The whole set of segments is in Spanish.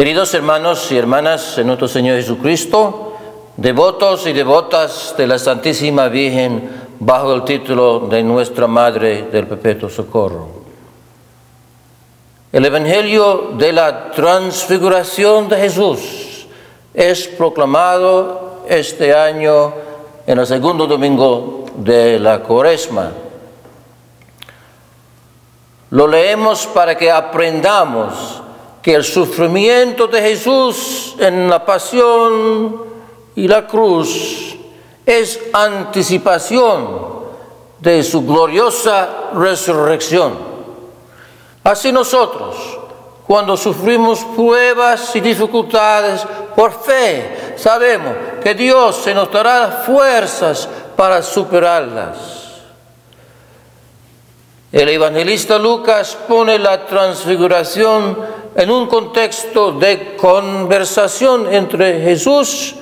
Queridos hermanos y hermanas en nuestro Señor Jesucristo, devotos y devotas de la Santísima Virgen bajo el título de Nuestra Madre del Perpetuo Socorro. El Evangelio de la Transfiguración de Jesús es proclamado este año en el segundo domingo de la Cuaresma. Lo leemos para que aprendamos que el sufrimiento de Jesús en la pasión y la cruz es anticipación de su gloriosa resurrección. Así nosotros, cuando sufrimos pruebas y dificultades por fe, sabemos que Dios se nos dará fuerzas para superarlas. El evangelista Lucas pone la transfiguración en un contexto de conversación entre Jesús,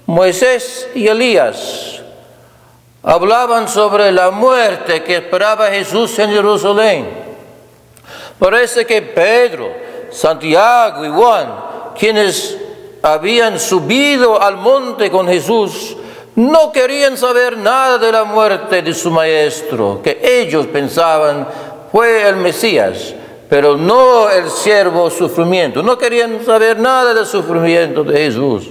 Moisés y Elías. Hablaban sobre la muerte que esperaba Jesús en Jerusalén. Parece que Pedro, Santiago y Juan, quienes habían subido al monte con Jesús, no querían saber nada de la muerte de su maestro, que ellos pensaban fue el Mesías, pero no el siervo sufrimiento. No querían saber nada del sufrimiento de Jesús.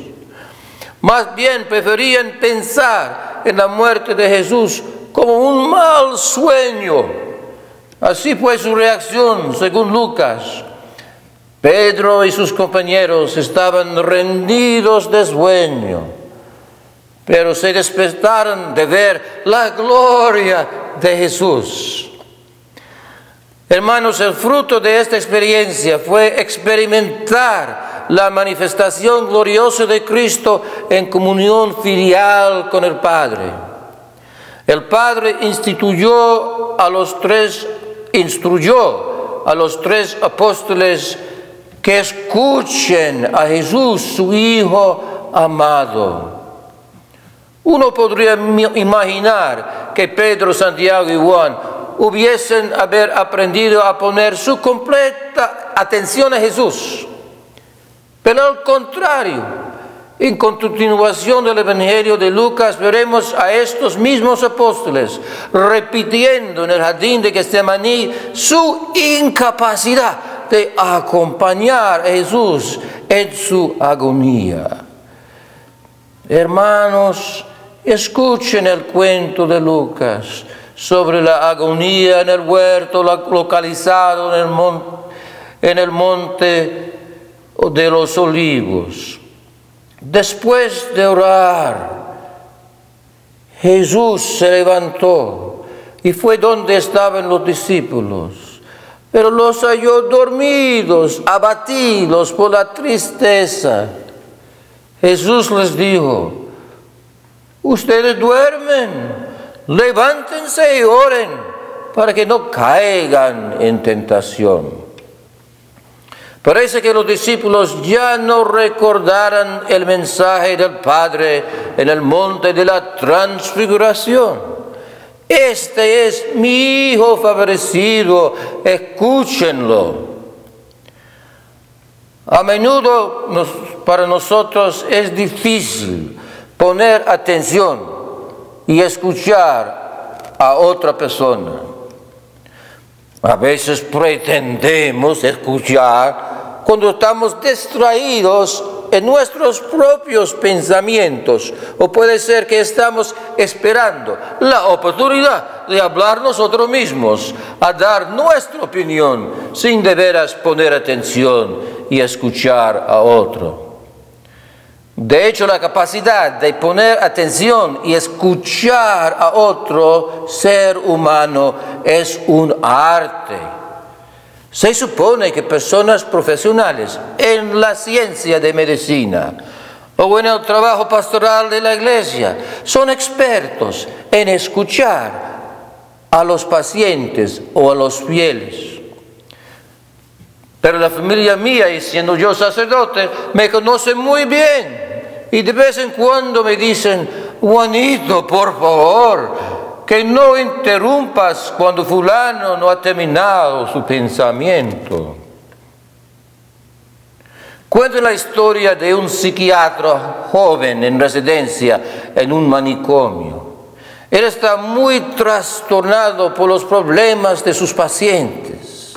Más bien preferían pensar en la muerte de Jesús como un mal sueño. Así fue su reacción, según Lucas. Pedro y sus compañeros estaban rendidos de sueño, pero se despertaron de ver la gloria de Jesús. Hermanos, el fruto de esta experiencia fue experimentar la manifestación gloriosa de Cristo en comunión filial con el Padre. El Padre instruyó a los tres apóstoles que escuchen a Jesús, su Hijo amado. Uno podría imaginar que Pedro, Santiago y Juan hubiesen aprendido a poner su completa atención a Jesús. Pero al contrario, en continuación del Evangelio de Lucas veremos a estos mismos apóstoles repitiendo en el jardín de Getsemaní su incapacidad de acompañar a Jesús en su agonía. Hermanos, escuchen el cuento de Lucas sobre la agonía en el huerto localizado en el monte de los Olivos. Después de orar, Jesús se levantó y fue donde estaban los discípulos, pero los halló dormidos, abatidos por la tristeza. Jesús les dijo: ustedes duermen, levántense y oren para que no caigan en tentación. Parece que los discípulos ya no recordaran el mensaje del Padre en el monte de la transfiguración. Este es mi Hijo favorecido, escúchenlo. A menudo para nosotros es difícil poner atención y escuchar a otra persona. A veces pretendemos escuchar cuando estamos distraídos en nuestros propios pensamientos, o puede ser que estamos esperando la oportunidad de hablar nosotros mismos, a dar nuestra opinión, sin de veras poner atención y escuchar a otro. De hecho, la capacidad de poner atención y escuchar a otro ser humano es un arte. Se supone que personas profesionales en la ciencia de medicina o en el trabajo pastoral de la iglesia son expertos en escuchar a los pacientes o a los fieles. Pero la familia mía, y siendo yo sacerdote, me conoce muy bien. Y de vez en cuando me dicen: Juanito, por favor, que no interrumpas cuando fulano no ha terminado su pensamiento. Cuenta la historia de un psiquiatra joven en residencia en un manicomio. Él está muy trastornado por los problemas de sus pacientes.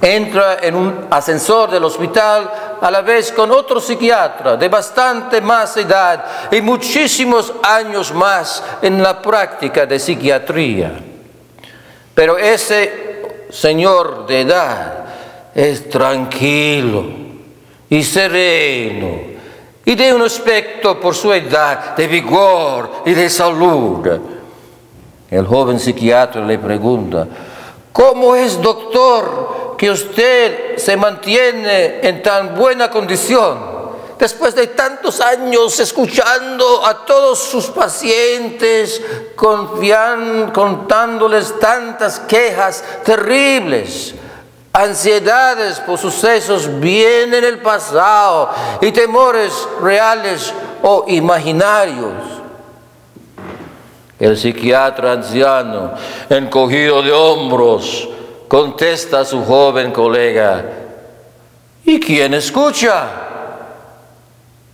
Entra en un ascensor del hospital a la vez con otro psiquiatra de bastante más edad y muchísimos años más en la práctica de psiquiatría. Pero ese señor de edad es tranquilo y sereno y de un aspecto por su edad de vigor y de salud. El joven psiquiatra le pregunta: ¿cómo es, doctor, que usted se mantiene en tan buena condición después de tantos años escuchando a todos sus pacientes, contándoles tantas quejas terribles, ansiedades por sucesos bien en el pasado y temores reales o imaginarios? El psiquiatra anciano, encogido de hombros, contesta a su joven colega: ¿y quién escucha?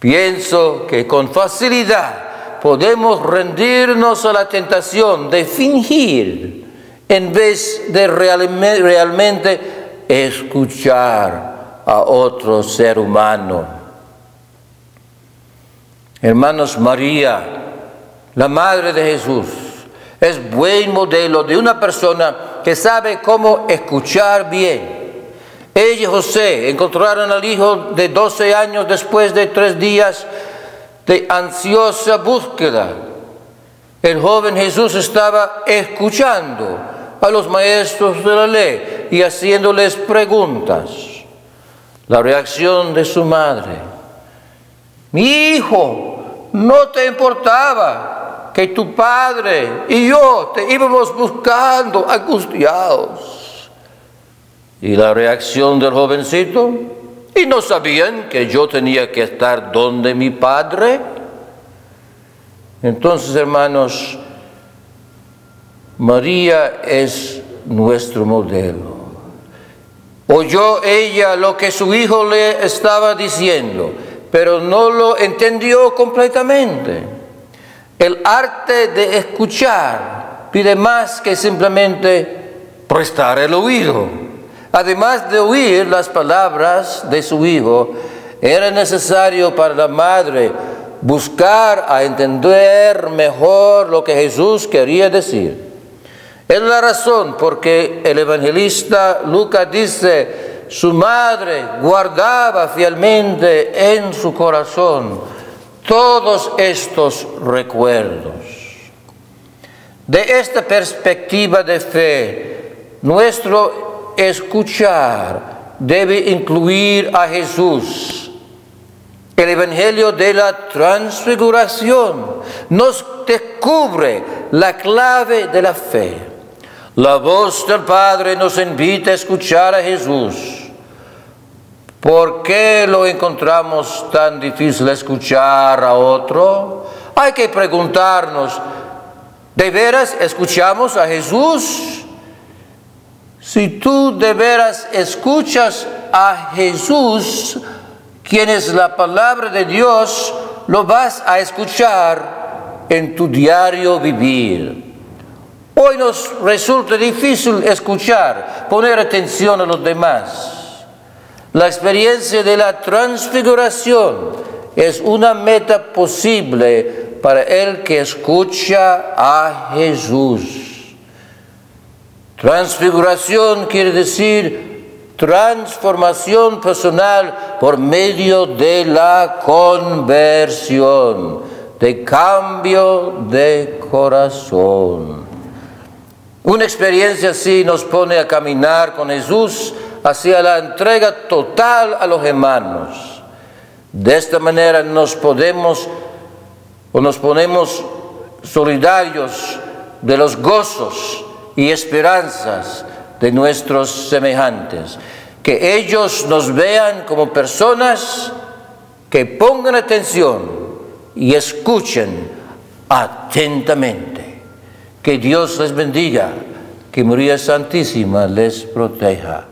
Pienso que con facilidad podemos rendirnos a la tentación de fingir en vez de realmente escuchar a otro ser humano. Hermanos, María, la Madre de Jesús, es buen modelo de una persona que sabe cómo escuchar bien. Ella y José encontraron al hijo de 12 años después de 3 días de ansiosa búsqueda. El joven Jesús estaba escuchando a los maestros de la ley y haciéndoles preguntas. La reacción de su madre: mi hijo, ¿no te importaba que tu padre y yo te íbamos buscando angustiados? Y la reacción del jovencito: ¿y no sabían que yo tenía que estar donde mi padre? Entonces, hermanos, María es nuestro modelo. Oyó ella lo que su hijo le estaba diciendo, pero no lo entendió completamente. El arte de escuchar pide más que simplemente prestar el oído. Además de oír las palabras de su hijo, era necesario para la madre buscar a entender mejor lo que Jesús quería decir. Es la razón por que el evangelista Lucas dice: su madre guardaba fielmente en su corazón todos estos recuerdos. De esta perspectiva de fe, nuestro escuchar debe incluir a Jesús. El Evangelio de la Transfiguración nos descubre la clave de la fe. La voz del Padre nos invita a escuchar a Jesús. ¿Por qué lo encontramos tan difícil escuchar a otro? Hay que preguntarnos: ¿de veras escuchamos a Jesús? Si tú de veras escuchas a Jesús, quien es la palabra de Dios, lo vas a escuchar en tu diario vivir. Hoy nos resulta difícil escuchar, poner atención a los demás. La experiencia de la transfiguración es una meta posible para el que escucha a Jesús. Transfiguración quiere decir transformación personal por medio de la conversión, de cambio de corazón. Una experiencia así nos pone a caminar con Jesús hacia la entrega total a los hermanos. De esta manera nos ponemos solidarios de los gozos y esperanzas de nuestros semejantes, que ellos nos vean como personas que pongan atención y escuchen atentamente. Que Dios les bendiga, que María Santísima les proteja.